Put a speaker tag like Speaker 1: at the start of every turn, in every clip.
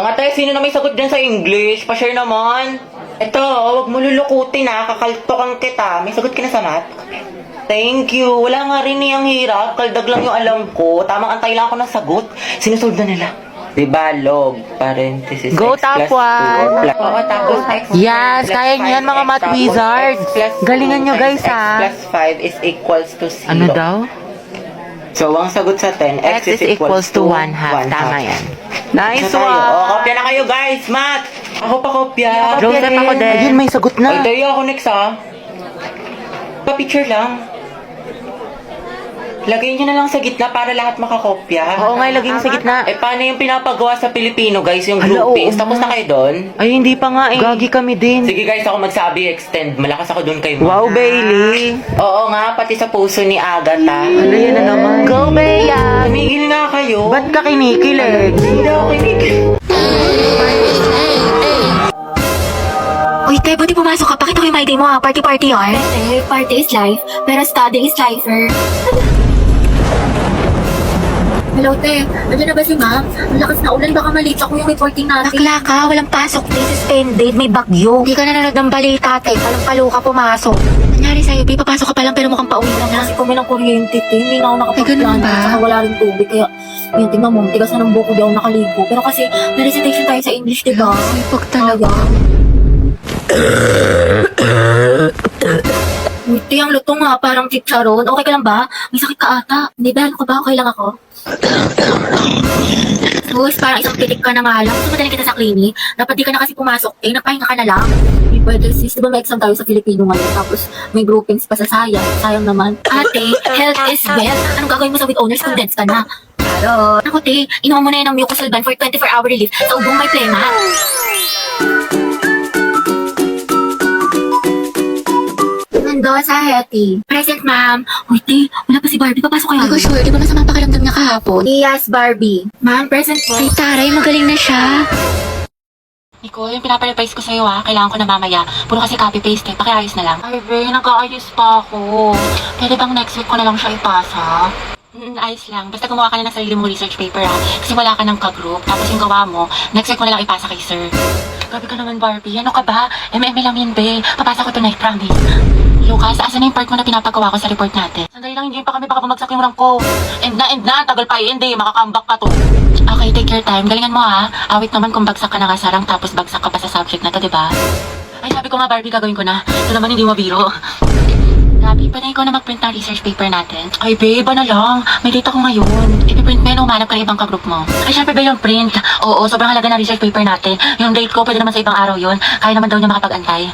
Speaker 1: Mga tayo, sino na may sagot dyan sa English? Pa-share naman. Ito, huwag mo lulukutin ha. Kakaltokan kita. May sagot ka na sa math? Thank you. Wala nga rin niyang hirap. Kaldag lang yung alam ko. Tamang antay lang ako ng sagot. Sinusolve na nila. Diba, log, parenthesis,
Speaker 2: Go,
Speaker 1: x
Speaker 2: top
Speaker 1: plus 2,
Speaker 2: one.
Speaker 1: oo, tapos x
Speaker 2: Yes,
Speaker 1: plus
Speaker 2: kaya nyo yan,
Speaker 1: 5x,
Speaker 2: mga math
Speaker 1: tapos
Speaker 2: wizards.
Speaker 1: x plus 2
Speaker 2: Galingan nyo, guys,
Speaker 1: times x
Speaker 2: ha?
Speaker 1: plus 5 is equals to 0.
Speaker 2: Ano daw?
Speaker 1: So, ang sagot sa 10,
Speaker 2: X is equals to 1 half. Tama yan. Nice
Speaker 1: So, tayo.
Speaker 2: one.
Speaker 1: Oh, kopya na kayo, guys. Math. Ako pa kopya.
Speaker 2: Joseph, ako din. Ayun, may sagot
Speaker 1: Ay,
Speaker 2: na.
Speaker 1: tayo ako next, ha. Pa-picture lang. Lagay nyo na lang sa gitna para lahat makakopya.
Speaker 2: Oo nga, ilagay nyo sa gitna.
Speaker 1: Eh, paano yung pinapagawa sa Pilipino, guys? Yung
Speaker 2: Hala,
Speaker 1: groupings.
Speaker 2: oo
Speaker 1: Tapos
Speaker 2: nga.
Speaker 1: na kayo doon?
Speaker 2: Ay, hindi pa nga eh. Gagi kami din.
Speaker 1: Sige, guys, ako magsabi, extend. Malakas ako doon kay
Speaker 2: Wow, Bailey.
Speaker 1: Oo nga, pati sa puso ni Agatha.
Speaker 2: Ano yan na naman? Go, Bea.
Speaker 1: Tumigil nga kayo.
Speaker 2: Ba't ka kinikilig?
Speaker 1: Hindi ako kinig.
Speaker 3: Uy, te, buti pumasok ka. Pakita ko yung my day mo ha. Party-party yan. Eh, party is life, pero study is lifer. Hello, te. Nandiyan na ba si ma'am? Ang lakas na ulan. Baka malate ako yung reporting natin. Bakla ka. Walang pasok. Day suspended. May bagyo. Hindi ka nanonood ng balita, te. Palang-palo ka pumasok. Nangyari sa'yo, babe. Papasok ka pa lang pero mukhang pauwi na na. Kasi kami ng kuryente, te. Hindi na ako nakapag-plan. Saka wala rin tubig. Kaya, yun, tingnan mo. Tigas na ng buko. Di ako nakaligo. Pero kasi, may recitation tayo sa English, diba? Ay, pag talaga. Buti ang lutong nga, parang chicharon. Okay ka lang ba? May sakit ka ata. Hindi ba? Ano ka ba? Okay lang ako? Sus, parang isang pitik ka na nga lang. Gusto mo dali kita sa clinic? Dapat di ka na kasi pumasok. Eh, napahinga ka na lang. Hindi pwede sis. Diba may exam tayo sa Filipino ngayon? Tapos may groupings pa sa sayang. Sayang naman. Ate, health is wealth. Anong gagawin mo sa with owners? Condense ka na. Charot. Ako te, inuha mo na yan ng Mucosolvan for 24-hour relief sa ubong may plema. Nando sa Hetty. Present, ma'am. Uy, te, wala pa si Barbie. Papasok kayo. Hindi ko sure. Di ba masama pakiramdam niya kahapon? Yes, Barbie. Ma'am, present po. Ay, taray. Magaling na siya. Nicole, yung pinaparevise ko sa'yo kailangan ko na mamaya. Puro kasi copy-paste pakiayos na lang. Ay, be, nag-aayos pa ako. Pwede bang next week ko na lang siya ipasa? Ayos lang. Basta gumawa ka na ng sarili mong research paper Kasi wala ka ng ka-group. Tapos yung gawa mo, next week mo na lang ipasa kay sir. Grabe ka naman, Barbie. Ano ka ba? MM lang yun, be. Papasa ko tonight, promise. Lucas, asan na yung part mo na pinapagawa ko sa report natin? Sandali lang, hindi pa kami baka bumagsak yung rank ko. End na. Tagal pa hindi. Makakambak ka to. Okay, take your time. Galingan mo Awit naman kung bagsak ka na sa rank tapos bagsak ka pa sa subject na to, diba? Ay, sabi ko nga, Barbie, gagawin ko na. Ito naman hindi mabiro. Grabe, pwede ikaw na mag-print ng research paper natin. Ay, babe, ano lang. May data ko ngayon. I-print mo yun, umanap ka ng ibang ka-group mo. Ay, syempre ba yung print? Oo, sobrang halaga ng research paper natin. Yung date ko, pwede naman sa ibang araw yun. Kaya naman daw niya makapag-antay.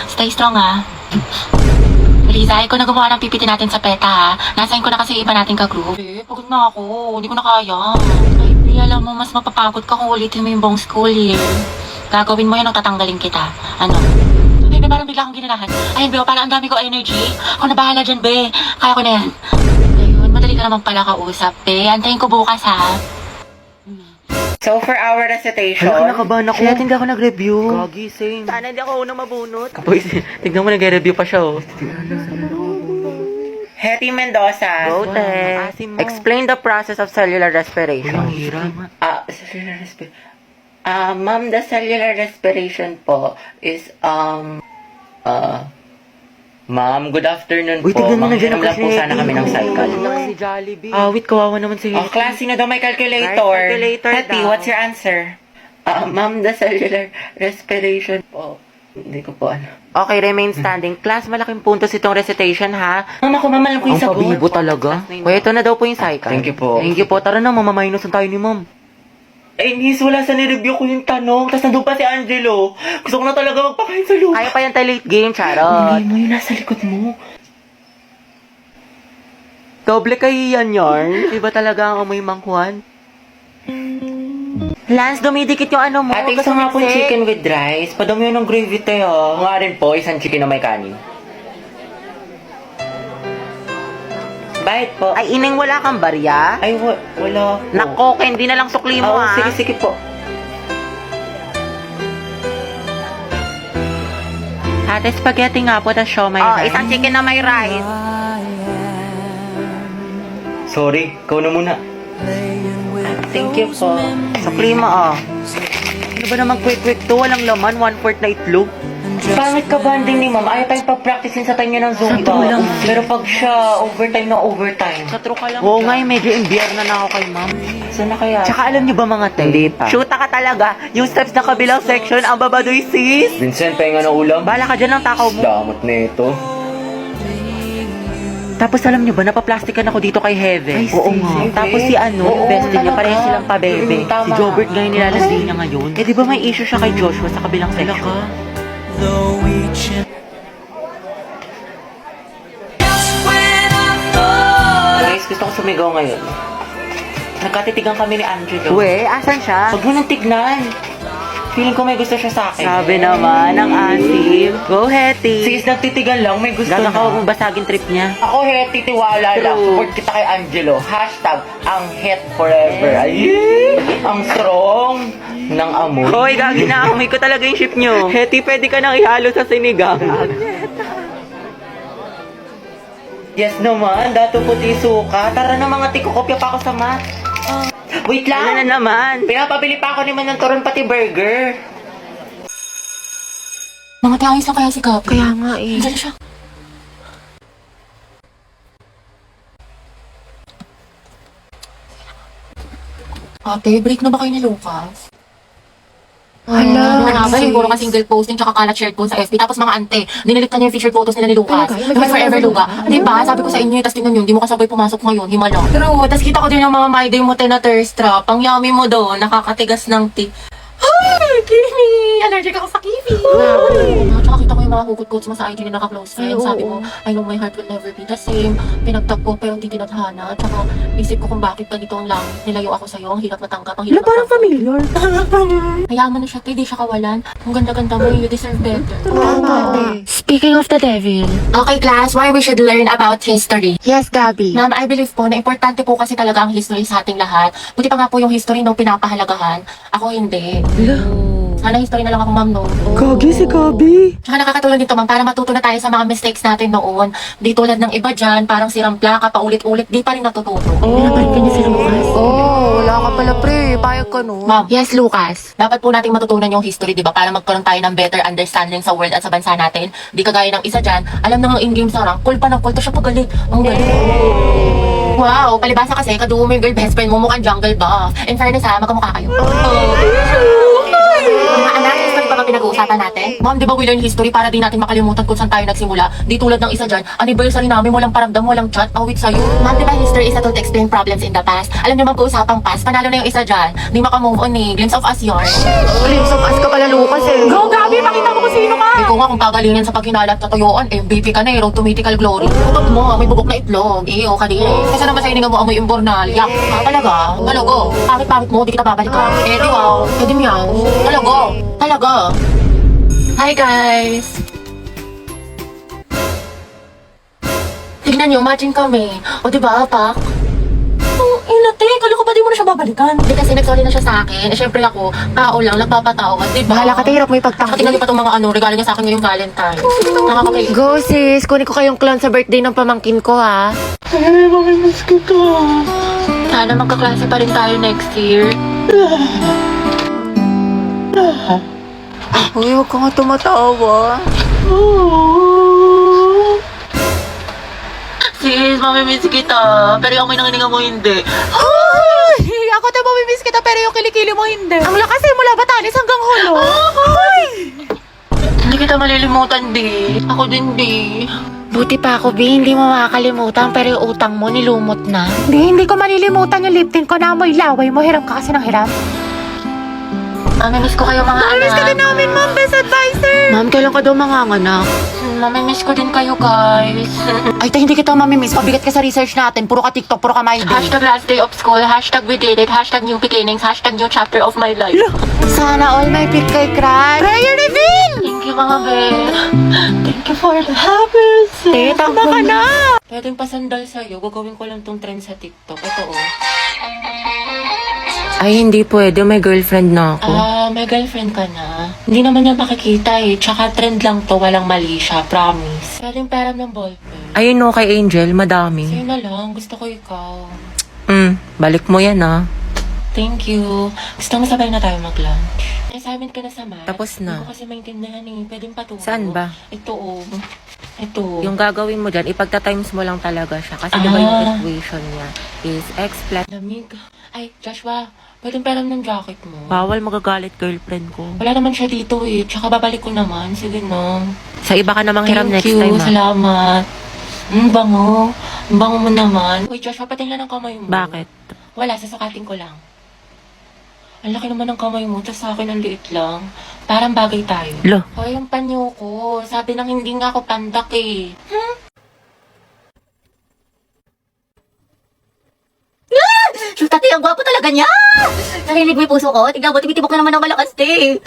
Speaker 3: Stay strong, Liza, ikaw na gumawa ng PPT natin sa PETA, Nasayin ko na kasi iba natin ka-group. Eh, pagod na ako. Hindi ko na kaya. Ay, Bri, alam mo, mas mapapagod ka kung ulitin mo yung buong school year. Gagawin mo yun o tatanggalin kita. Ano? Ay, be, parang bigla akong ginanahan. Ayun, be, parang ang dami ko energy. Ako na bahala dyan, be. Kaya ko na yan. Ayun, madali ka naman pala kausap, be. Antayin ko bukas,
Speaker 1: So, for our recitation...
Speaker 2: Hala, kinakabahan ako. Shit, hindi ako nag-review. Gagi, same. Sana hindi ako unang mabunot. Kapoy, tignan mo, nag-review pa siya,
Speaker 1: Hetty Mendoza.
Speaker 2: Go, te. Explain the process of cellular respiration.
Speaker 1: Ang hirap. Cellular respiration. Ma'am, the cellular respiration po is, Ma'am, good afternoon
Speaker 2: Uy,
Speaker 1: po.
Speaker 2: tignan mo na dyan ang
Speaker 1: Manghiram lang po sana kami ng cycle.
Speaker 2: Si Jollibee. Wait, kawawa naman si
Speaker 1: Oh, class, sino daw may calculator?
Speaker 2: May calculator
Speaker 1: Hetty,
Speaker 2: daw.
Speaker 1: what's your answer? Ma'am, the cellular respiration po. Hindi ko po ano.
Speaker 2: Okay, remain standing. Class, malaking puntos itong recitation, ha?
Speaker 1: Ma'am, ako ma'am, alam ko yung
Speaker 2: Ang
Speaker 1: sagot.
Speaker 2: pabibo talaga. Kuya, ito na daw po yung cycle.
Speaker 1: Thank you po.
Speaker 2: Thank you po. Tara na, mamaminus na tayo ni ma'am.
Speaker 1: Eh, miss, wala sa nireview ko yung tanong. Tapos nandun pa si Angelo. Gusto ko na talaga magpakain sa loob.
Speaker 2: Kaya pa yan tayo late game, charot.
Speaker 1: Hindi mo yung nasa likod mo.
Speaker 2: Doble kayo yan, yarn. Iba talaga ang amoy mangkuhan. Lance, dumidikit yung ano mo.
Speaker 1: Ate, gusto nga po chicken with rice. Padami yun ng gravy tayo. Nga rin po, isang chicken na may kanin. Bakit po?
Speaker 2: Ay, ining wala kang barya?
Speaker 1: Ay, wala po.
Speaker 2: Nako, hindi na lang sukli mo, ha?
Speaker 1: Sige po.
Speaker 2: Ate, spaghetti nga po, tas siomay rice. Isang chicken na may rice.
Speaker 1: Sorry, ikaw na muna. Thank you po.
Speaker 2: Sukli mo, Ano ba naman quick to? Walang laman, 1/4 na itlog.
Speaker 1: Pangit ka banding ni ma'am. Ayaw tayong pag-practicein sa time niya ng Zumba.
Speaker 2: Sa lang.
Speaker 1: Pero pag siya, overtime na overtime.
Speaker 2: Katro ka lang. Oo nga, medyo imbiyer na ako kay ma'am.
Speaker 1: Saan na kaya?
Speaker 2: Tsaka alam niyo ba mga te?
Speaker 1: Hindi pa.
Speaker 2: Shoota ka talaga. Yung steps na kabilang section, ang babadoy sis.
Speaker 1: Vincent, pahinga na ulam.
Speaker 2: Bala ka dyan ng takaw mo.
Speaker 1: Damot na ito.
Speaker 2: Tapos alam niyo ba, napaplastikan ako dito kay Heaven.
Speaker 1: Oo nga.
Speaker 2: Tapos si ano,
Speaker 1: Oo,
Speaker 2: best niya,
Speaker 1: talaga.
Speaker 2: pareho silang pabebe.
Speaker 1: Tama.
Speaker 2: Si Jobert ngayon nilalandi niya ngayon. Eh di ba may issue siya kay Joshua sa kabilang section?
Speaker 1: Guys, gusto ko sumigaw ngayon. Nagkatitigan kami ni Angelo.
Speaker 2: We, asan siya?
Speaker 1: Huwag mo nang tignan. Feeling ko may gusto siya sa akin.
Speaker 2: Sabi naman ng auntie. Go, Hetty.
Speaker 1: Sis, nagtitigan lang, may gusto
Speaker 2: Gaga
Speaker 1: na.
Speaker 2: ka, huwag mong basagin trip niya.
Speaker 1: Ako, Hetty, tiwala lang.
Speaker 2: True.
Speaker 1: Support kita kay Angelo. Hashtag, ang het forever. Ayy! Ang strong ng amoy.
Speaker 2: Hoy, gagi na, amoy ko talaga yung ship nyo. Hetty, pwede ka nang ihalo sa sinigang.
Speaker 1: Yes naman, dato puti suka. Tara na mga tiko, kopya pa ako sa mat. Wait
Speaker 2: Ano na
Speaker 1: lang!
Speaker 2: naman?
Speaker 1: Pinapabili pa ako ni Manang Turon pati burger.
Speaker 3: Mga tiyayos lang kaya si Gab.
Speaker 2: Kaya nga eh.
Speaker 3: Diyan siya. Ate, break na ba kayo ni Lucas?
Speaker 4: Hala,
Speaker 3: Mga ba, siguro ka single posting tsaka kalat shared po sa FB. Tapos mga ante, dinilit na niya yung featured photos nila ni Lucas.
Speaker 4: Talaga?
Speaker 3: Yung may forever Luga. Diba? Sabi ko sa inyo, tapos tingnan nyo, hindi mo kasabay pumasok ngayon, himala. True, tapos kita ko din yung mga my day mo na thirst trap. Ang yummy mo doon, nakakatigas ng tea. Ay, Kimi! Allergic ako sa kiwi! Tsaka kita ko yung mga hugot-hugots mo sa IG na naka-close friends. Sabi mo, I know my heart will never be the same. Pinagtag ko pero hindi tinadhana. Tsaka isip ko kung bakit ganito ang langit. Nilayo ako sa'yo, ang hirap matanggap, ang hirap
Speaker 4: parang familiar.
Speaker 3: Hayaan mo na siya, hindi siya kawalan. Ang ganda-ganda mo, you deserve better.
Speaker 4: Speaking of the devil.
Speaker 3: Okay, class, why we should learn about history.
Speaker 4: Yes, Gabi.
Speaker 3: Ma'am, I believe po na importante po kasi talaga ang history sa ating lahat. Buti pa nga po yung history nung pinapahalagahan. Ako hindi. Sana history na lang ako, ma'am, no?
Speaker 4: Gagi si Gabi.
Speaker 3: Tsaka nakakatulong dito, ma'am, para matuto na tayo sa mga mistakes natin noon. Di tulad ng iba dyan, parang sirang plaka, paulit-ulit, di pa rin natututo.
Speaker 4: Pinapalik ka niya si Lucas. Oh, wala ka pala pre. Payag ka no.
Speaker 3: Ma'am,
Speaker 4: Yes, Lucas.
Speaker 3: dapat po nating matutunan yung history, di ba? Para magkaroon tayo ng better understanding sa world at sa bansa natin. Di kagaya ng isa dyan, alam na nga in-game sa rank, cool pa ng cool, to siya pagalit. Ang galing. Wow, palibasa kasi, kadugo mo yung girl best friend mo, mukhang jungle buff. In fairness ha, magkamukha kayo. Mga anak, history pa ba pinag-uusapan natin? Ma'am, di ba we learn history para di natin makalimutan kung saan tayo nagsimula? Di tulad ng isa dyan, anniversary namin, walang paramdam, walang chat, awit sa'yo. Ma'am, di ba history is a tool to explain problems in the past? Alam niyo mag-uusapang past, panalo na yung isa dyan. Di makamove on eh, glimpse of us yarn.
Speaker 4: Glimpse of us ka pala, Lucas eh.
Speaker 3: Go, Gabi! Pakita mo kung sino ka! Ikaw nga kung gagalingin sa paghinalap na tuyuan, MVP ka na eh, road to mythical glory. Kutot mo, may bubok na itlog. Iyo, kadiri. Kasi naman sa hininga mo amoy imbornal. Yak, talaga? Talago. Pangit-pangit mo, di kita babalikan. Eh, di wow. Eh, di meow. Talago. Talaga. Hi, guys! Tignan nyo, imagine kami. O, di ba, Pak? Oh, inate, kala ko ba di mo na siya babalikan? Di kasi nagsorry na siya sa akin. Eh, syempre ako, tao lang, nagpapatawad, di ba?
Speaker 4: Bahala ka, hirap mo
Speaker 3: Saka
Speaker 4: ipagtanggol.
Speaker 3: tingnan niyo pa itong mga regalo niya sa akin ngayong Valentine's. Nakakakay.
Speaker 4: Go sis, kunin ko kayong clown sa birthday ng pamangkin ko ha.
Speaker 3: Sana magkaklase pa rin tayo next year.
Speaker 4: Uy, huwag ka nga tumatawa.
Speaker 3: Sis, mamimiss kita. Pero yung may nangininga mo hindi.
Speaker 4: Ay! Ako tayo mamimiss kita pero yung kilikili mo hindi. Ang lakas eh, mula Batanes hanggang Holo. Ay!
Speaker 3: Hindi kita malilimutan, di. Ako din, di.
Speaker 4: Buti pa ako, Bi, hindi mo makakalimutan pero yung utang mo nilumot na. Hindi ko malilimutan yung lip tint ko na amoy laway mo. Hiram ka kasi ng hiram.
Speaker 3: Mamimiss ko kayo mga anak.
Speaker 4: Miss ka din namin, ma'am. Best advisor. Ma'am, kailan ka daw manganganak?
Speaker 3: Mamimiss ko din kayo, guys.
Speaker 4: Ay, tayo hindi kita mamimiss. Pabigat ka sa research natin. Puro ka TikTok, puro ka my day.
Speaker 3: Hashtag last day of school, hashtag we did it, hashtag new beginnings, hashtag new chapter of my life.
Speaker 4: Sana all may pick kay crush. Prayer reveal!
Speaker 3: Thank you, mga Ben. Thank you for the happiness.
Speaker 4: Tama ka na!
Speaker 3: Pwedeng pasandal sa'yo, gagawin ko lang tong trend sa TikTok. Ito, oh.
Speaker 4: Ay, hindi pwede. May girlfriend na ako.
Speaker 3: May girlfriend ka na. Hindi naman niya makikita eh. Tsaka trend lang to, walang mali siya, promise. Pwedeng peram ng ballpen.
Speaker 4: Ayun no, kay Angel, madami.
Speaker 3: Sa'yo na lang, gusto ko ikaw.
Speaker 4: Balik mo yan ah.
Speaker 3: Thank you. Gusto mo sabay na tayo mag-lunch?
Speaker 2: Assignment ka na sa math.
Speaker 1: Tapos na.
Speaker 2: Hindi ko kasi maintindihan eh. Pwedeng paturo.
Speaker 1: Saan ba?
Speaker 2: Ito oh. Ito.
Speaker 1: Yung gagawin mo dyan, ipagta-times mo lang talaga siya. Kasi di ba yung equation niya is x plus...
Speaker 2: Lamig. Ay, Joshua. Pwedeng peram ng jacket mo.
Speaker 1: Bawal magagalit girlfriend ko.
Speaker 2: Wala naman siya dito eh. Tsaka babalik ko naman. Sige no.
Speaker 1: Sa iba ka namang hiram next
Speaker 2: Thank you.
Speaker 1: time ha.
Speaker 2: Salamat. Bango. Ang bango mo naman. Uy, Joshua, patingnan ang kamay mo.
Speaker 1: Bakit?
Speaker 2: Wala, sasukatin ko lang. Ang laki naman ng kamay mo, tapos sa akin ang liit lang. Parang bagay tayo.
Speaker 1: Lo.
Speaker 2: O, yung panyo ko. Sabi nang hindi nga ako pandak eh.
Speaker 3: Shoot, ate, ang gwapo talaga niya! Narinig mo yung puso ko? Tignan mo, tumitibok na naman ng malakas, te.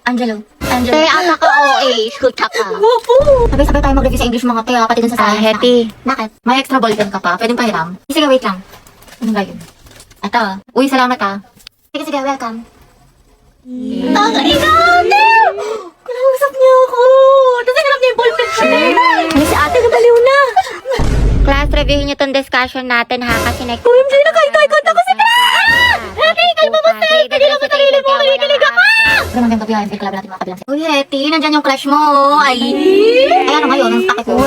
Speaker 3: Angelo. Te, ata ka, OA. Shoot ka. Gwapo! Sabay-sabay tayo mag-review sa English mga te, pati dun sa science.
Speaker 4: Hetty.
Speaker 3: Bakit? May extra ballpen ka pa. Pwedeng pahiram. Sige, wait lang. Ano ba yun? Ito. Uy, salamat ah. Sige, sige, welcome. Ang inate! Kinausap niya ako. Tapos hinarap niya yung ballpen ko. Ay, si ate, nabaliw na.
Speaker 4: Class, reviewin niyo tong discussion natin ha, kasi next...
Speaker 3: OMG, nakahikay-kanta ko si Hetty, kalma mo, Hetty. Hindi lang mo sarili mo. Kinikilig ako. Pero magandang gabi, Hetty. Club natin mga kabilang. Uy, Hetty, nandyan yung crush mo. Ay. Ay, ano ngayon? Ang takip ko.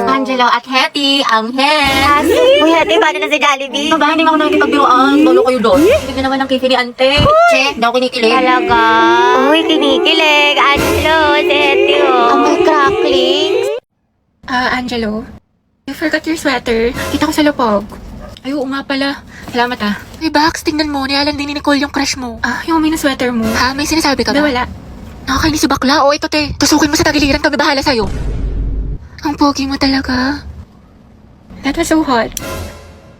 Speaker 3: Angelo at Hetty, ang head.
Speaker 4: Uy, Hetty, paano na si Jollibee?
Speaker 3: Ba, hindi nga ako nakikipagbiruan. Balo kayo doon. Hindi naman ng kifili, ante. Che, hindi ako kinikilig.
Speaker 4: Talaga? Uy, kinikilig. Angelo, si Hetty, oh.
Speaker 3: Ang may cracklings.
Speaker 2: Angelo. You forgot your sweater. Kita ko sa lupog. Ay, oo nga pala. Salamat ah. Hey, Bax, tingnan mo. Nialan din ni Nicole yung crush mo. Yung may na sweater mo. Ha? May sinasabi ka ba? Wala. Nakakainis si bakla. O, ito te. Tusukin mo sa tagiliran. Kami bahala sa'yo. Ang pogi mo talaga. That was so hot.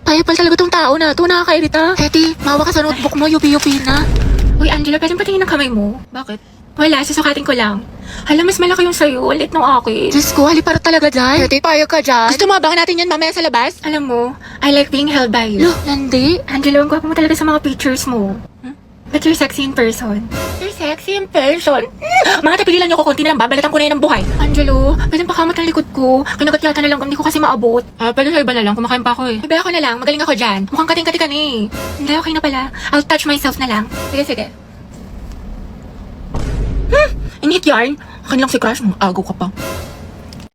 Speaker 2: Kaya pala talaga tong tao na ito. Nakakairita. Hetty, mawa ka sa notebook mo. Yupi-yupi na. Uy, Angela, pwedeng patingin ng kamay mo. Bakit? Wala, susukatin ko lang. Hala, mas malaki yung sa'yo. Ulit nung akin. Diyos ko, halipara talaga dyan. Hetty, payag ka dyan. Gusto mo abangan natin yan mamaya sa labas? Alam mo, I like being held by you. Lo, Nandi? Angela, ang gwapo mo talaga sa mga pictures mo. But you're sexy in person. You're sexy in person? Mga tapigilan niyo ko, konti na lang, babalatan ko na yan ang buhay. Angelo, pwede pakamot ang likod ko. Kinagat yata na lang, hindi ko kasi maabot. Pwede sa iba na lang, kumakain pa ako eh. Bebe ako na lang, magaling ako dyan. Mukhang kating-kati ka na eh. Hindi, okay na pala. I'll touch myself na lang. Sige, sige. Inhit yarn? Akin lang si crush mo, agaw ka pa.